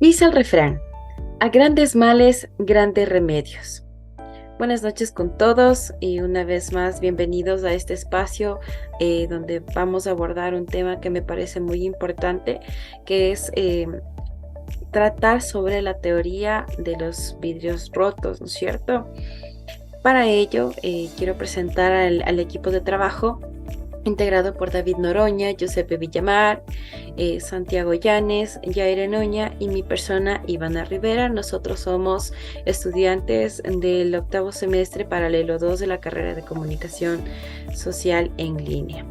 Dice el refrán, a grandes males, grandes remedios. Buenas noches con todos y una vez más bienvenidos a este espacio donde vamos a abordar un tema que me parece muy importante, que es tratar sobre la teoría de los vidrios rotos, ¿no es cierto? Para ello, quiero presentar al equipo de trabajo integrado por David Noroña, Giuseppe Villamar, Santiago Llanes, Yaire Noña y mi persona, Ivana Rivera. Nosotros somos estudiantes del octavo semestre paralelo 2 de la carrera de Comunicación Social en línea.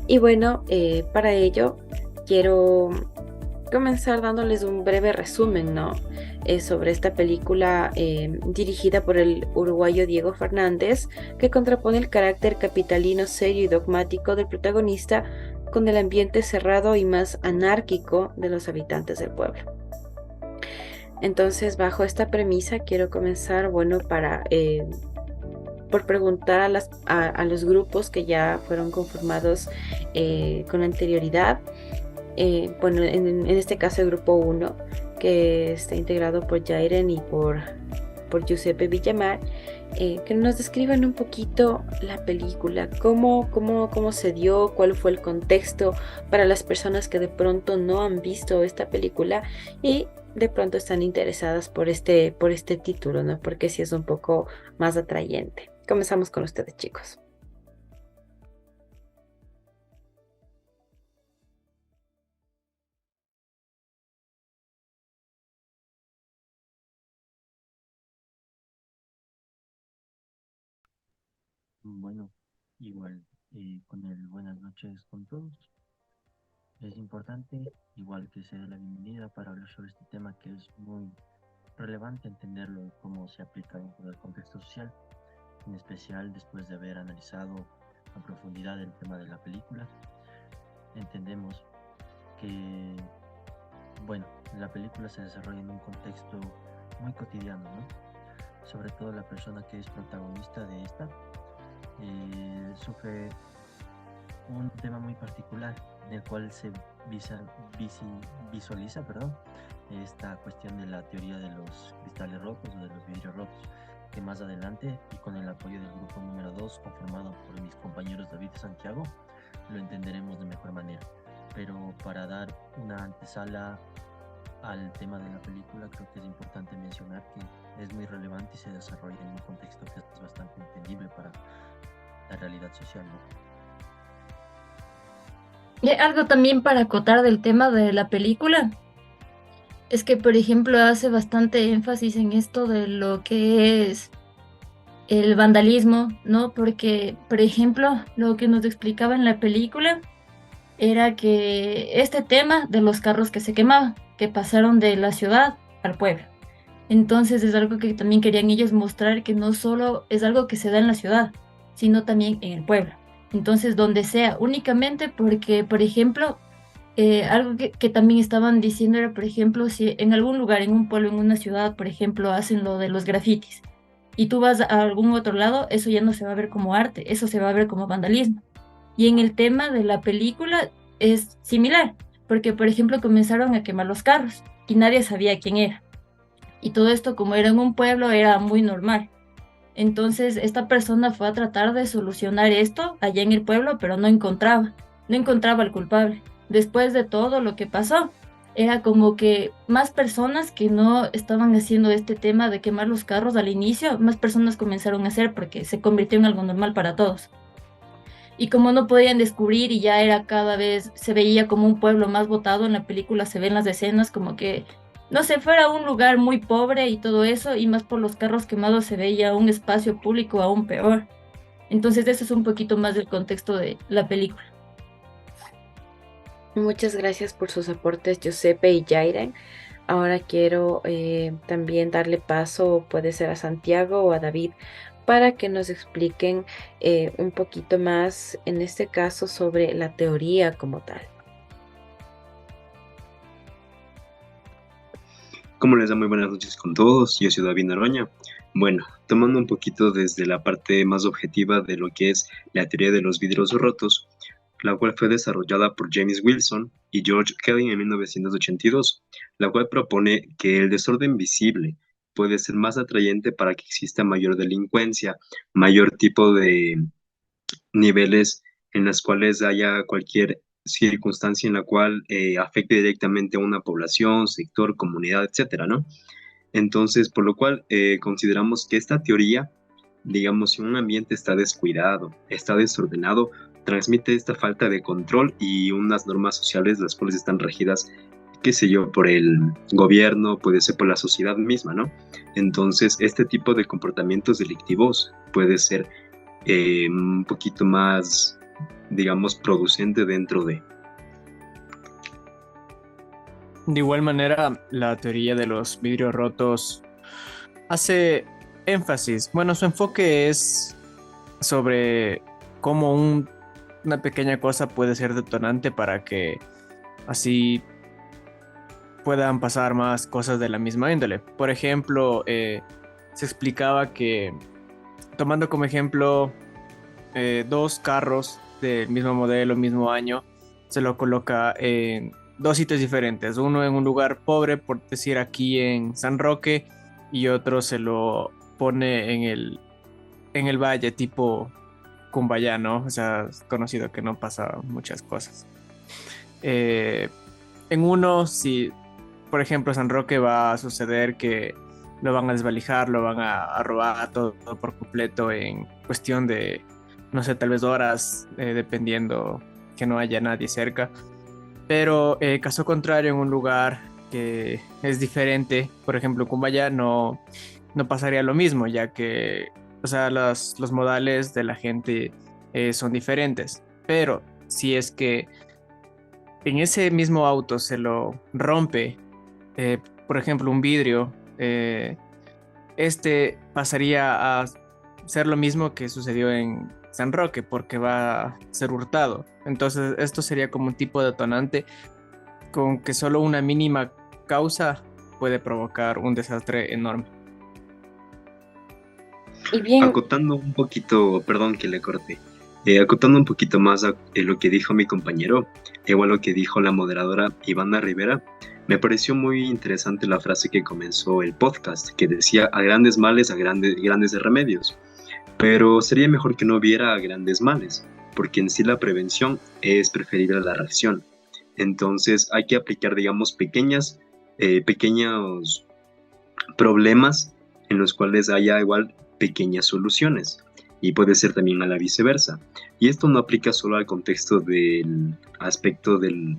Y bueno, para ello quiero comenzar dándoles un breve resumen, ¿no? Sobre esta película dirigida por el uruguayo Diego Fernández, que contrapone el carácter capitalino, serio y dogmático del protagonista con el ambiente cerrado y más anárquico de los habitantes del pueblo. Entonces, bajo esta premisa, quiero comenzar, bueno, por preguntar a los grupos que ya fueron conformados con anterioridad. Bueno, en este caso el grupo 1, que está integrado por Jairen y por Giuseppe Villamar, que nos describan un poquito la película, cómo se dio, cuál fue el contexto para las personas que de pronto no han visto esta película y de pronto están interesadas por este título, ¿no? Porque sí es un poco más atrayente. Comenzamos con ustedes, chicos. Bueno, igual, con el buenas noches con todos. Es importante, igual que se dé la bienvenida para hablar sobre este tema que es muy relevante entenderlo y cómo se aplica dentro del contexto social, en especial después de haber analizado a profundidad el tema de la película. Entendemos que, bueno, la película se desarrolla en un contexto muy cotidiano, ¿no? Sobre todo la persona que es protagonista de esta sufre un tema muy particular en el cual se visualiza, esta cuestión de la teoría de los cristales rotos o de los vidrios rotos, que más adelante y con el apoyo del grupo número 2 conformado por mis compañeros David y Santiago lo entenderemos de mejor manera. Pero para dar una antesala al tema de la película, creo que es importante mencionar que es muy relevante y se desarrolla en un contexto que es bastante entendible para la realidad social, ¿no? Y algo también para acotar del tema de la película es que, por ejemplo, hace bastante énfasis en esto de lo que es el vandalismo, ¿no? Porque, por ejemplo, lo que nos explicaba en la película era que este tema de los carros que se quemaban, que pasaron de la ciudad al pueblo. Entonces es algo que también querían ellos mostrar que no solo es algo que se da en la ciudad, sino también en el pueblo. Entonces, donde sea, únicamente porque, por ejemplo, algo que también estaban diciendo era, por ejemplo, si en algún lugar, en un pueblo, en una ciudad, por ejemplo, hacen lo de los grafitis y tú vas a algún otro lado, eso ya no se va a ver como arte, eso se va a ver como vandalismo. Y en el tema de la película es similar, porque, por ejemplo, comenzaron a quemar los carros y nadie sabía quién era. Y todo esto, como era en un pueblo, era muy normal. Entonces, esta persona fue a tratar de solucionar esto allá en el pueblo, pero no encontraba al culpable. Después de todo lo que pasó, era como que más personas que no estaban haciendo este tema de quemar los carros al inicio, más personas comenzaron a hacer porque se convirtió en algo normal para todos. Y como no podían descubrir y ya era cada vez, se veía como un pueblo más botado, en la película se ven las escenas como que, no sé, fuera un lugar muy pobre y todo eso, y más por los carros quemados se veía un espacio público aún peor. Entonces eso es un poquito más del contexto de la película. Muchas gracias por sus aportes, Giuseppe y Jairen. Ahora quiero también darle paso, puede ser a Santiago o a David, para que nos expliquen un poquito más, en este caso, sobre la teoría como tal. ¿Cómo les da? Muy buenas noches con todos. Yo soy David Noroña. Bueno, tomando un poquito desde la parte más objetiva de lo que es la teoría de los vidrios rotos, la cual fue desarrollada por James Wilson y George Kelly en 1982, la cual propone que el desorden visible puede ser más atrayente para que exista mayor delincuencia, mayor tipo de niveles en las cuales haya cualquier circunstancia en la cual afecte directamente a una población, sector, comunidad, etcétera, ¿no? Entonces, por lo cual consideramos que esta teoría, digamos, si un ambiente está descuidado, está desordenado, transmite esta falta de control y unas normas sociales las cuales están regidas, qué sé yo, por el gobierno, puede ser por la sociedad misma, ¿no? Entonces, este tipo de comportamientos delictivos puede ser un poquito más, digamos, producente dentro de... De igual manera, la teoría de los vidrios rotos hace énfasis. Bueno, su enfoque es sobre cómo una pequeña cosa puede ser detonante para que así puedan pasar más cosas de la misma índole. Por ejemplo, se explicaba que, tomando como ejemplo dos carros del mismo modelo, mismo año, se lo coloca en dos sitios diferentes. Uno en un lugar pobre, por decir aquí en San Roque, y otro se lo pone en el valle, tipo Cumbayá, ¿no? O sea, es conocido que no pasa muchas cosas. En uno, si, por ejemplo, San Roque va a suceder que lo van a desvalijar, lo van a robar todo por completo en cuestión de, no sé, tal vez horas, dependiendo que no haya nadie cerca. Pero caso contrario, en un lugar que es diferente, por ejemplo, Cumbayá, no pasaría lo mismo, ya que, o sea, los modales de la gente son diferentes. Pero si es que en ese mismo auto se lo rompe, por ejemplo, un vidrio, este pasaría a ser lo mismo que sucedió en San Roque, porque va a ser hurtado. Entonces, esto sería como un tipo de detonante con que solo una mínima causa puede provocar un desastre enorme. Y bien, Acotando un poquito, perdón que le corté, acotando un poquito más a lo que dijo mi compañero, igual lo que dijo la moderadora Ivana Rivera, me pareció muy interesante la frase que comenzó el podcast, que decía a grandes males, a grandes remedios. Pero sería mejor que no hubiera grandes males, porque en sí la prevención es preferible a la reacción. Entonces hay que aplicar, digamos, pequeños problemas en los cuales haya igual pequeñas soluciones. Y puede ser también a la viceversa. Y esto no aplica solo al contexto del aspecto de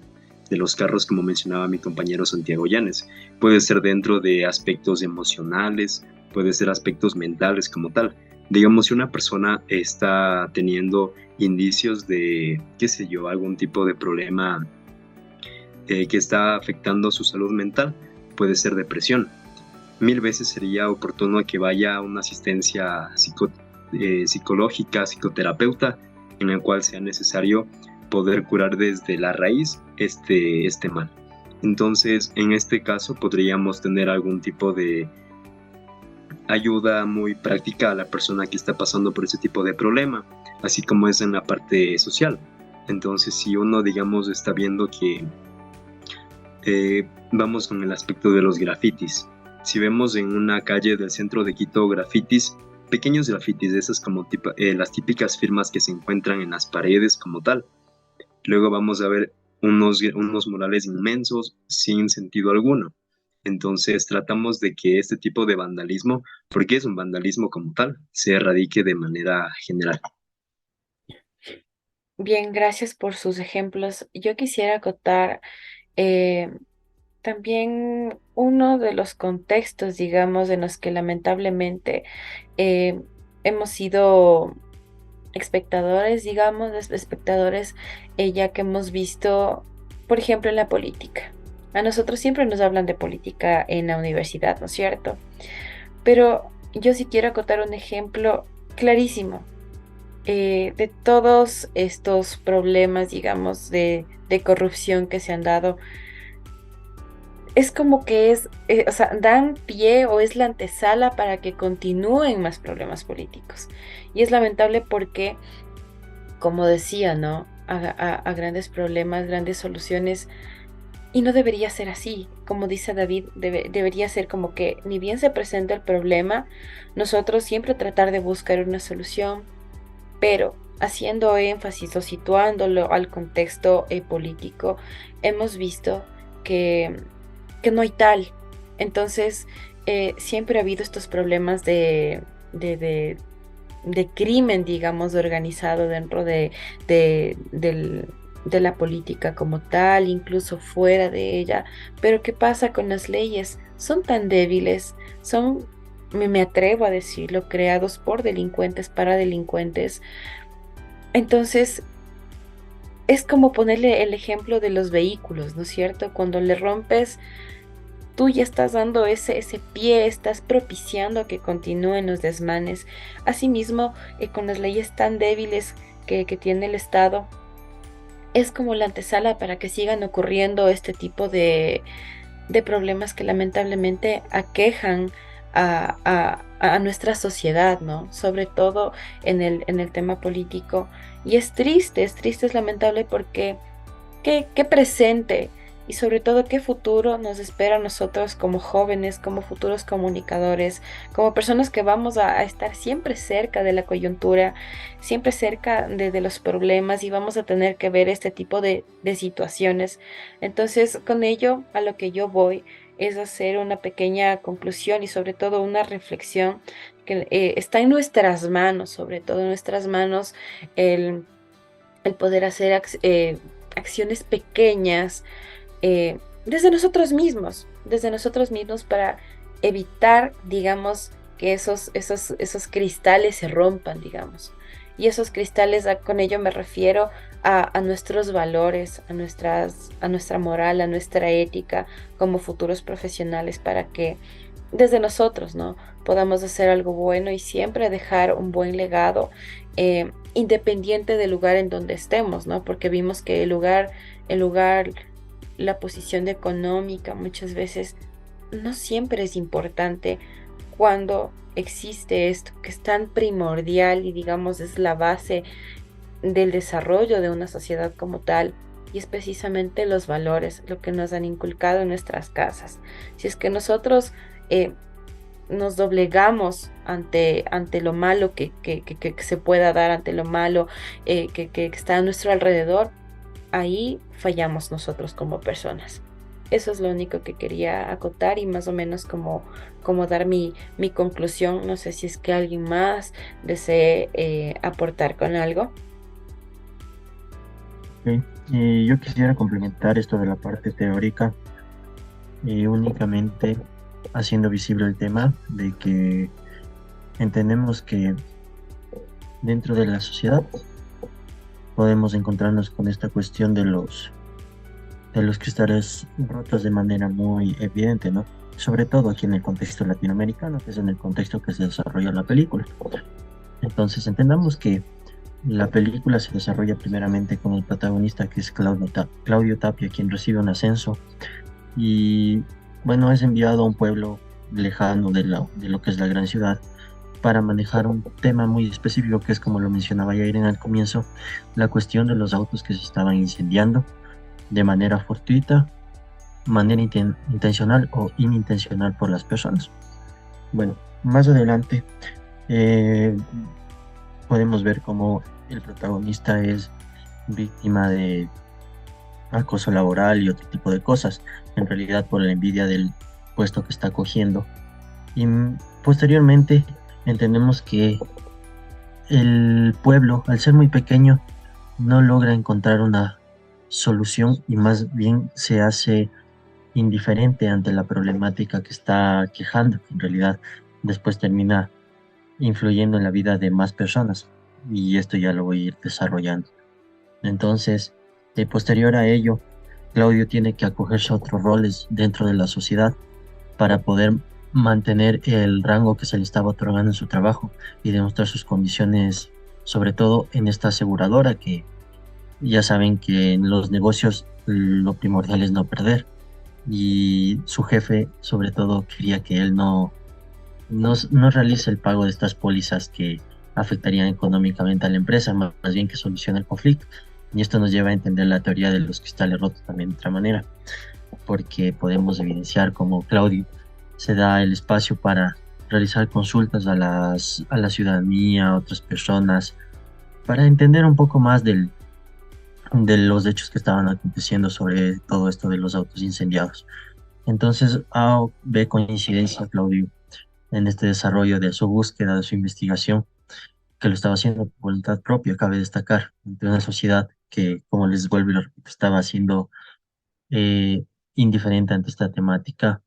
los carros, como mencionaba mi compañero Santiago Llanes. Puede ser dentro de aspectos emocionales, puede ser aspectos mentales como tal. Digamos, si una persona está teniendo indicios de, qué sé yo, algún tipo de problema que está afectando su salud mental, puede ser depresión. 1000 veces sería oportuno que vaya a una asistencia psicológica, psicoterapeuta, en la cual sea necesario poder curar desde la raíz este mal. Entonces, en este caso, podríamos tener algún tipo de ayuda muy práctica a la persona que está pasando por ese tipo de problema, así como es en la parte social. Entonces, si uno, digamos, está viendo que vamos con el aspecto de los grafitis. Si vemos en una calle del centro de Quito grafitis, pequeños grafitis, de esas como las típicas firmas que se encuentran en las paredes como tal. Luego vamos a ver unos murales inmensos sin sentido alguno. Entonces tratamos de que este tipo de vandalismo, porque es un vandalismo como tal, se erradique de manera general. bien, gracias por sus ejemplos. Yo quisiera acotar también uno de los contextos, digamos, en los que lamentablemente eh, hemos sido espectadores, digamos, espectadores, ya que hemos visto, por ejemplo, en la política. A nosotros siempre nos hablan de política en la universidad, ¿no es cierto? Pero yo sí quiero acotar un ejemplo clarísimo de todos estos problemas, digamos, de corrupción que se han dado. Es como que o sea, dan pie o es la antesala para que continúen más problemas políticos. Y es lamentable porque, como decía, ¿no? a grandes problemas, grandes soluciones. Y no debería ser así, como dice David, debería ser como que ni bien se presenta el problema, nosotros siempre tratar de buscar una solución, pero haciendo énfasis o situándolo al contexto político, hemos visto que, que no hay tal. Entonces, siempre ha habido estos problemas de, de- de crimen, digamos, organizado dentro de la política como tal, incluso fuera de ella. Pero ¿qué pasa con las leyes? Son tan débiles, son, me atrevo a decirlo, creados por delincuentes para delincuentes. Entonces, es como ponerle el ejemplo de los vehículos, ¿no es cierto? Cuando le rompes, tú ya estás dando ese pie, estás propiciando que continúen los desmanes. Asimismo, con las leyes tan débiles que tiene el Estado, es como la antesala para que sigan ocurriendo este tipo de problemas que lamentablemente aquejan a nuestra sociedad, ¿no? Sobre todo en el tema político. Y es triste, es lamentable porque qué presente y sobre todo qué futuro nos espera a nosotros como jóvenes, como futuros comunicadores, como personas que vamos a estar siempre cerca de la coyuntura, siempre cerca de los problemas y vamos a tener que ver este tipo de situaciones. Entonces, con ello, a lo que yo voy es hacer una pequeña conclusión y sobre todo una reflexión que está en nuestras manos, sobre todo en nuestras manos, el, el poder hacer acciones pequeñas desde nosotros mismos para evitar, digamos, que esos cristales se rompan, digamos. Y esos cristales, con ello me refiero a nuestros valores, a nuestra moral, a nuestra ética como futuros profesionales para que desde nosotros, ¿no? Podamos hacer algo bueno y siempre dejar un buen legado, independiente del lugar en donde estemos, ¿no? Porque vimos que el lugar, la posición económica muchas veces no siempre es importante cuando existe esto que es tan primordial y digamos es la base del desarrollo de una sociedad como tal. Y es precisamente los valores, lo que nos han inculcado en nuestras casas. Si es que nosotros eh, nos doblegamos ante lo malo que se pueda dar, ante lo malo que está a nuestro alrededor, ahí fallamos nosotros como personas. Eso es lo único que quería acotar y más o menos como dar mi conclusión. No sé si es que alguien más desee aportar con algo. Ok. Yo quisiera complementar esto de la parte teórica, únicamente haciendo visible el tema de que entendemos que dentro de la sociedad podemos encontrarnos con esta cuestión de los cristales rotos de manera muy evidente, ¿no? Sobre todo aquí en el contexto latinoamericano, que es en el contexto que se desarrolla la película. Entonces entendamos que la película se desarrolla primeramente con el protagonista, que es Claudio Tapia, quien recibe un ascenso y, bueno, es enviado a un pueblo lejano de lo que es la gran ciudad para manejar un tema muy específico, que es, como lo mencionaba Yair en el comienzo, la cuestión de los autos que se estaban incendiando de manera fortuita, manera intencional o inintencional por las personas. Bueno, más adelante podemos ver cómo el protagonista es víctima de acoso laboral y otro tipo de cosas, en realidad por la envidia del puesto que está cogiendo. Y posteriormente entendemos que el pueblo, al ser muy pequeño, no logra encontrar una solución y más bien se hace indiferente ante la problemática que está quejando, que en realidad después termina influyendo en la vida de más personas. Y esto ya lo voy a ir desarrollando. Entonces, posterior a ello, Claudio tiene que acogerse a otros roles dentro de la sociedad para poder mantener el rango que se le estaba otorgando en su trabajo y demostrar sus condiciones, sobre todo en esta aseguradora, que ya saben que en los negocios lo primordial es no perder. Y su jefe, sobre todo, quería que él no realice el pago de estas pólizas que afectarían económicamente a la empresa, más bien que solucione el conflicto. Y esto nos lleva a entender la teoría de los cristales rotos también de otra manera, porque podemos evidenciar cómo Claudio se da el espacio para realizar consultas a la ciudadanía, a otras personas, para entender un poco más de los hechos que estaban aconteciendo sobre todo esto de los autos incendiados. Entonces, ve coincidencia Claudio en este desarrollo de su búsqueda, de su investigación, que lo estaba haciendo por voluntad propia, cabe destacar, ante una sociedad que, como les vuelvo y lo repito, estaba siendo eh, indiferente ante esta temática.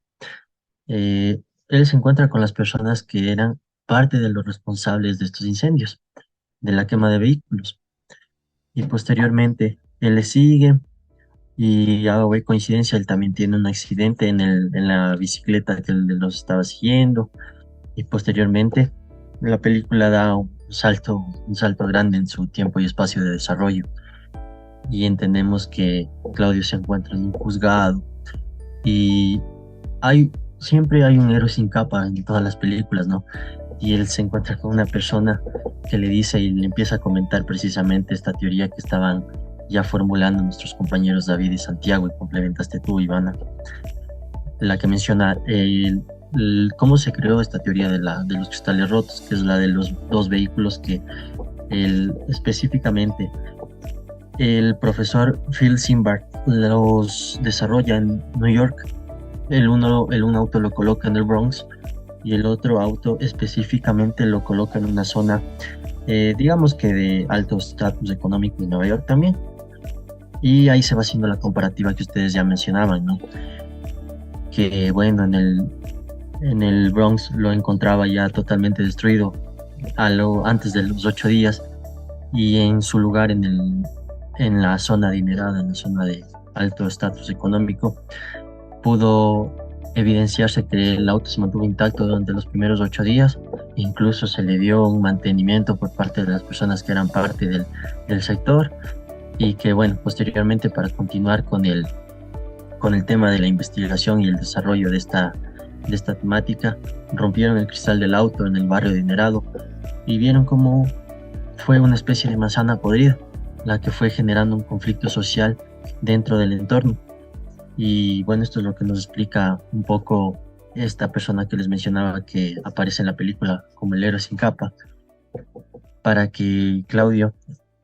Él se encuentra con las personas que eran parte de los responsables de estos incendios, de la quema de vehículos. Y posteriormente, él le sigue y ve coincidencia, él también tiene un accidente en la bicicleta que él los estaba siguiendo. Y posteriormente, la película da un salto grande en su tiempo y espacio de desarrollo. Y entendemos que Claudio se encuentra en un juzgado y siempre hay un héroe sin capa en todas las películas, ¿no? Y él se encuentra con una persona que le dice y le empieza a comentar precisamente esta teoría que estaban ya formulando nuestros compañeros David y Santiago, y complementaste tú, Ivana, la que menciona cómo se creó esta teoría de los cristales rotos, que es la de los dos vehículos que específicamente el profesor Phil Simbart los desarrolla en New York. Un auto lo coloca en el Bronx y el otro auto específicamente lo coloca en una zona, digamos que de alto estatus económico en Nueva York también. Y ahí se va haciendo la comparativa que ustedes ya mencionaban, ¿no? Que bueno, en el Bronx lo encontraba ya totalmente destruido antes de los 8 días, y en su lugar en la zona adinerada, en la zona de alto estatus económico, pudo evidenciarse que el auto se mantuvo intacto durante los primeros 8 días. Incluso se le dio un mantenimiento por parte de las personas que eran parte del sector, y que bueno, posteriormente, para continuar con el tema de la investigación y el desarrollo de esta temática, rompieron el cristal del auto en el barrio adinerado y vieron cómo fue una especie de manzana podrida la que fue generando un conflicto social dentro del entorno. Y bueno, esto es lo que nos explica un poco esta persona que les mencionaba, que aparece en la película como el héroe sin capa, para que Claudio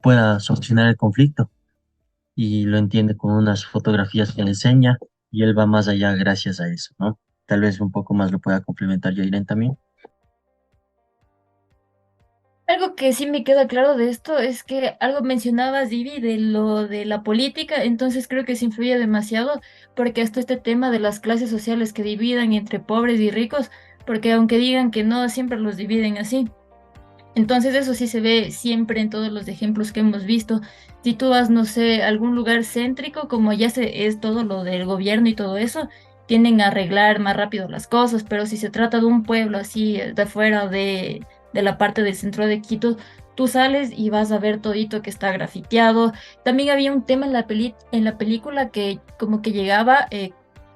pueda solucionar el conflicto, y lo entiende con unas fotografías que le enseña, y él va más allá gracias a eso, ¿no? Tal vez un poco más lo pueda complementar Jairen también. Algo que sí me queda claro de esto es que algo mencionabas, Divi, de lo de la política, entonces creo que se influye demasiado, porque hasta este tema de las clases sociales que dividan entre pobres y ricos, porque aunque digan que no, siempre los dividen así. Entonces eso sí se ve siempre en todos los ejemplos que hemos visto. Si tú vas, no sé, a algún lugar céntrico, como ya es todo lo del gobierno y todo eso, tienden a arreglar más rápido las cosas, pero si se trata de un pueblo así de afuera de la parte del centro de Quito, tú sales y vas a ver todito que está grafiteado. También había un tema en la película que como que llegaba,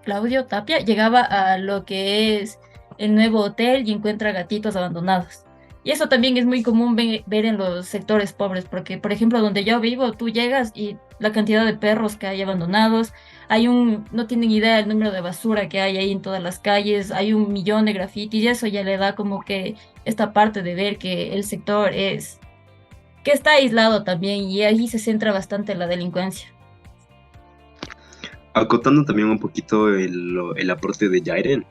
Claudio Tapia, llegaba a lo que es el nuevo hotel y encuentra gatitos abandonados. Y eso también es muy común ver en los sectores pobres, porque, por ejemplo, donde yo vivo, tú llegas y la cantidad de perros que hay abandonados, no tienen idea del número de basura que hay ahí en todas las calles, hay 1 millón de grafitis, y eso ya le da como que esta parte de ver que el sector que está aislado también, y ahí se centra bastante la delincuencia. Acotando también un poquito el aporte de Jairen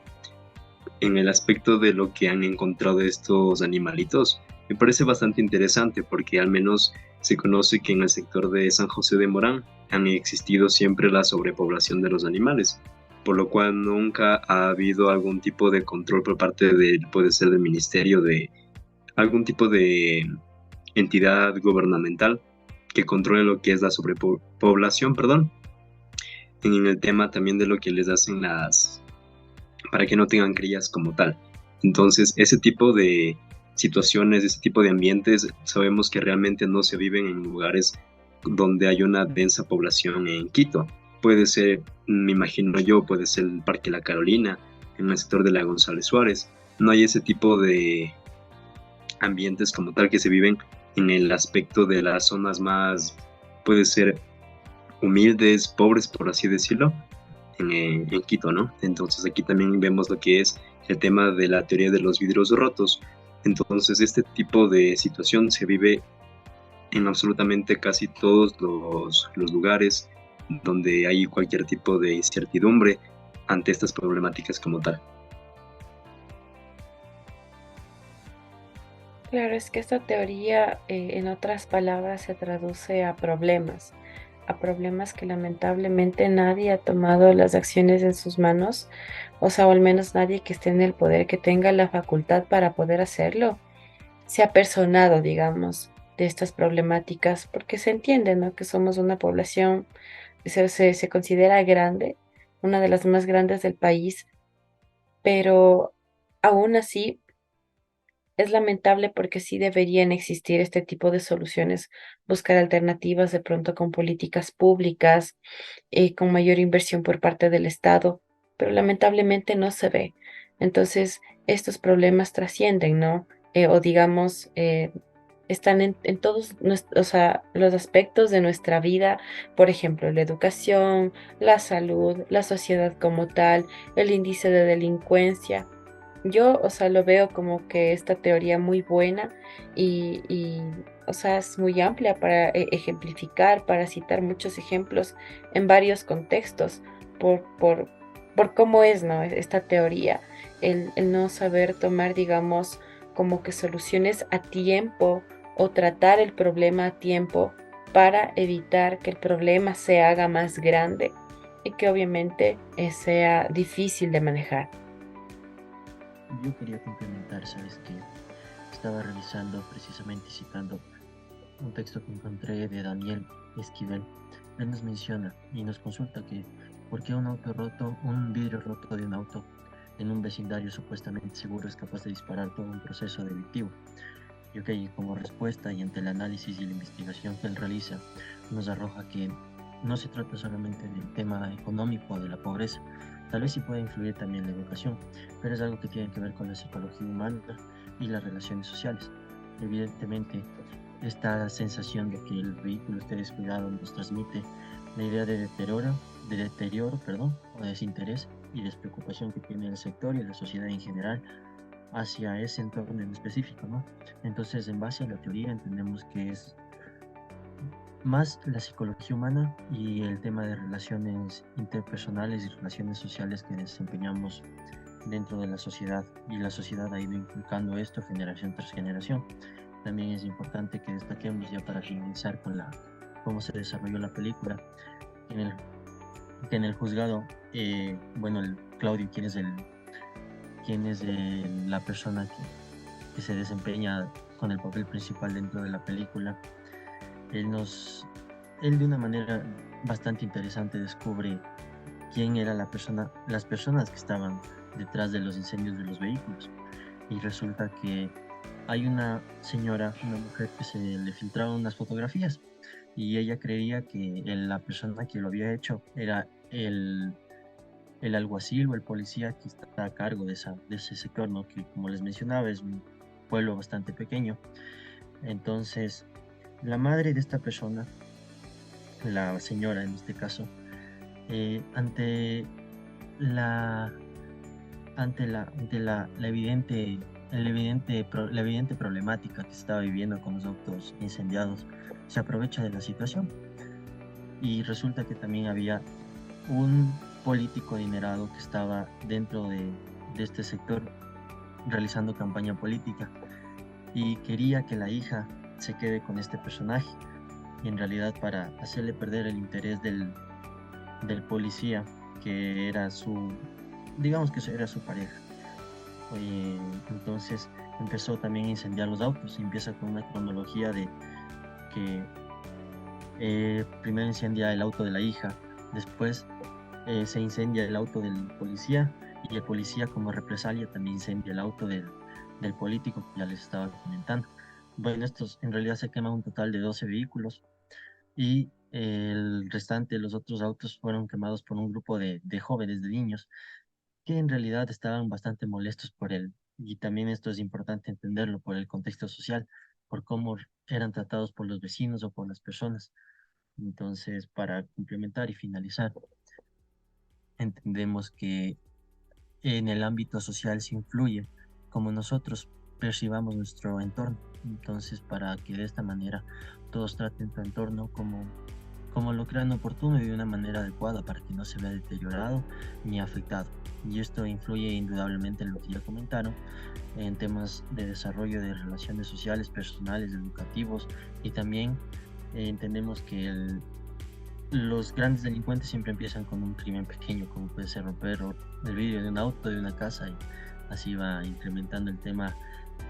en el aspecto de lo que han encontrado estos animalitos, me parece bastante interesante, porque al menos se conoce que en el sector de San José de Morán han existido siempre la sobrepoblación de los animales, por lo cual nunca ha habido algún tipo de control por parte puede ser del ministerio, de algún tipo de entidad gubernamental que controle lo que es la sobrepoblación, perdón, en el tema también de lo que les hacen para que no tengan crías como tal. Entonces, ese tipo de situaciones, ese tipo de ambientes, sabemos que realmente no se viven en lugares donde hay una densa población en Quito. Puede ser, me imagino yo, puede ser el Parque La Carolina, en el sector de la González Suárez. No hay ese tipo de ambientes como tal que se viven en el aspecto de las zonas más puede ser humildes, pobres, por así decirlo, en Quito, ¿no? Entonces aquí también vemos lo que es el tema de la teoría de los vidrios rotos. Entonces este tipo de situación se vive en absolutamente casi todos los lugares donde hay cualquier tipo de incertidumbre ante estas problemáticas como tal. Claro, es que esta teoría, en otras palabras, se traduce a problemas que lamentablemente nadie ha tomado las acciones en sus manos, o sea, o al menos nadie que esté en el poder, que tenga la facultad para poder hacerlo, se ha personado, digamos, de estas problemáticas, porque se entiende, ¿no? Que somos una población, se considera grande, una de las más grandes del país, pero aún así es lamentable porque sí deberían existir este tipo de soluciones, buscar alternativas de pronto con políticas públicas, con mayor inversión por parte del Estado, pero lamentablemente no se ve. Entonces, estos problemas trascienden, ¿no? O digamos, están en todos o sea, los aspectos de nuestra vida, por ejemplo, la educación, la salud, la sociedad como tal, el índice de delincuencia. Yo, o sea, lo veo como que esta teoría muy buena o sea, es muy amplia para ejemplificar, para citar muchos ejemplos en varios contextos por, por, por cómo es, ¿no? Esta teoría, el no saber tomar, digamos, como que soluciones a tiempo o tratar el problema a tiempo para evitar que el problema se haga más grande y que obviamente sea difícil de manejar. Yo quería complementar, sabes que estaba revisando precisamente citando un texto que encontré de Daniel Esquivel. Él nos menciona y nos consulta que por qué un auto roto, un vidrio roto de un auto en un vecindario supuestamente seguro es capaz de disparar todo un proceso delictivo. Y ok, como respuesta y ante el análisis y la investigación que él realiza, nos arroja que no se trata solamente del tema económico de la pobreza, tal vez sí puede influir también la educación, pero es algo que tiene que ver con la psicología humana y las relaciones sociales. Evidentemente, esta sensación de que el vehículo esté descuidado nos transmite la idea de deterioro, perdón, o desinterés y despreocupación que tiene el sector y la sociedad en general hacia ese entorno en específico, ¿no? Entonces, en base a la teoría, entendemos que es más la psicología humana y el tema de relaciones interpersonales y relaciones sociales que desempeñamos dentro de la sociedad, y la sociedad ha ido inculcando esto generación tras generación. También es importante que destaquemos, ya para finalizar con cómo se desarrolló la película, en el, que en el juzgado, bueno, el Claudio, la persona que se desempeña con el papel principal dentro de la película, él nos, él de una manera bastante interesante descubre quién era las personas que estaban detrás de los incendios de los vehículos. Y resulta que hay una señora, una mujer que se le filtraron unas fotografías y ella creía que la persona que lo había hecho era el alguacil o el policía que está a cargo de ese sector, ¿no? Que como les mencionaba es un pueblo bastante pequeño. Entonces, la madre de esta persona, la señora en este caso, ante la, la evidente problemática que estaba viviendo con los autos incendiados, se aprovecha de la situación y resulta que también había un político adinerado que estaba dentro de este sector realizando campaña política y quería que la hija se quede con este personaje, y en realidad para hacerle perder el interés del policía, que era digamos que era su pareja. Entonces empezó también a incendiar los autos, y empieza con una cronología de que primero incendia el auto de la hija, después se incendia el auto del policía, y el policía como represalia también incendia el auto del político que ya les estaba comentando. Bueno, estos en realidad se queman un total de 12 vehículos, y el restante, los otros autos, fueron quemados por un grupo de jóvenes, de niños, que en realidad estaban bastante molestos por él. Y también esto es importante entenderlo por el contexto social, por cómo eran tratados por los vecinos o por las personas. Entonces, para complementar y finalizar, entendemos que en el ámbito social se influye como nosotros percibamos nuestro entorno. Entonces, para que de esta manera todos traten su entorno como lo crean oportuno y de una manera adecuada para que no se vea deteriorado ni afectado. Y esto influye indudablemente en lo que ya comentaron, en temas de desarrollo de relaciones sociales, personales, educativos, y también entendemos que los grandes delincuentes siempre empiezan con un crimen pequeño, como puede ser romper el vidrio de un auto, de una casa, y así va incrementando el tema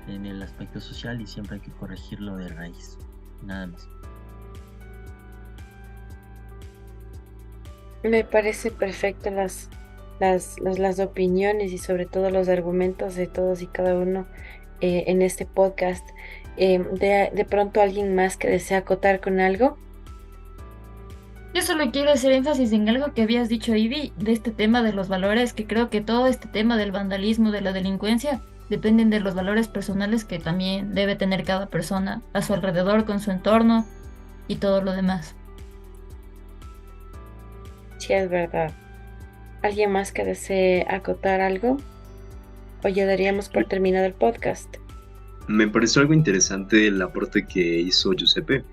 en el aspecto social, y siempre hay que corregirlo de raíz. Nada más. Me parece perfecto las opiniones y sobre todo los argumentos de todos y cada uno en este podcast. De pronto alguien más que desea acotar con algo. Yo solo quiero hacer énfasis en algo que habías dicho, Ivy, de este tema de los valores, que creo que todo este tema del vandalismo, de la delincuencia, dependen de los valores personales que también debe tener cada persona a su alrededor, con su entorno y todo lo demás. Sí, es verdad. ¿Alguien más que desee acotar algo? O ya daríamos por terminado el podcast. Me pareció algo interesante el aporte que hizo Giuseppe,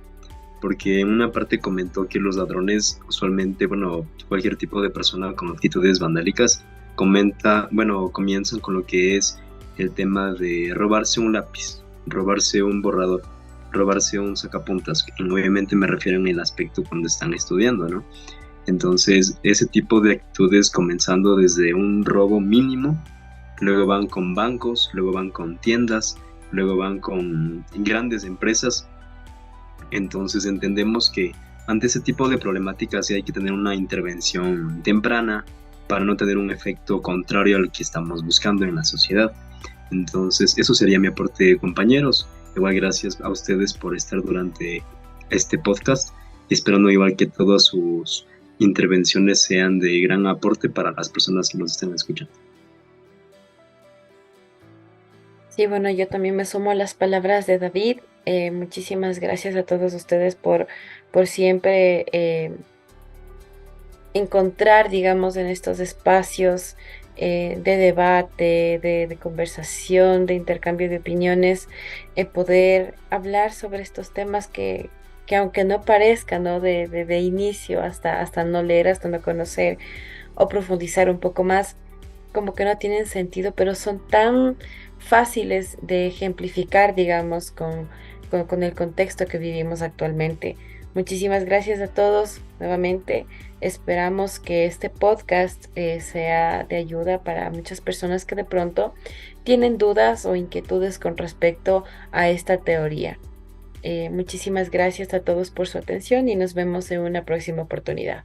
porque en una parte comentó que los ladrones usualmente, bueno, cualquier tipo de persona con actitudes vandálicas, comienzan con lo que es el tema de robarse un lápiz, robarse un borrador, robarse un sacapuntas, que obviamente me refiero en el aspecto cuando están estudiando, ¿no? Entonces, ese tipo de actitudes comenzando desde un robo mínimo, luego van con bancos, luego van con tiendas, luego van con grandes empresas. Entonces entendemos que ante ese tipo de problemáticas sí hay que tener una intervención temprana para no tener un efecto contrario al que estamos buscando en la sociedad. Entonces eso sería mi aporte, compañeros. Igual gracias a ustedes por estar durante este podcast, esperando igual que todas sus intervenciones sean de gran aporte para las personas que nos estén escuchando. Sí, bueno, yo también me sumo a las palabras de David. Muchísimas gracias a todos ustedes por siempre encontrar, digamos, en estos espacios de debate, de conversación, de intercambio de opiniones, poder hablar sobre estos temas que aunque no parezca, ¿no? De inicio hasta no leer, hasta no conocer o profundizar un poco más, como que no tienen sentido, pero son tan fáciles de ejemplificar, digamos, con el contexto que vivimos actualmente. Muchísimas gracias a todos nuevamente. Esperamos que este podcast sea de ayuda para muchas personas que de pronto tienen dudas o inquietudes con respecto a esta teoría. Muchísimas gracias a todos por su atención y nos vemos en una próxima oportunidad.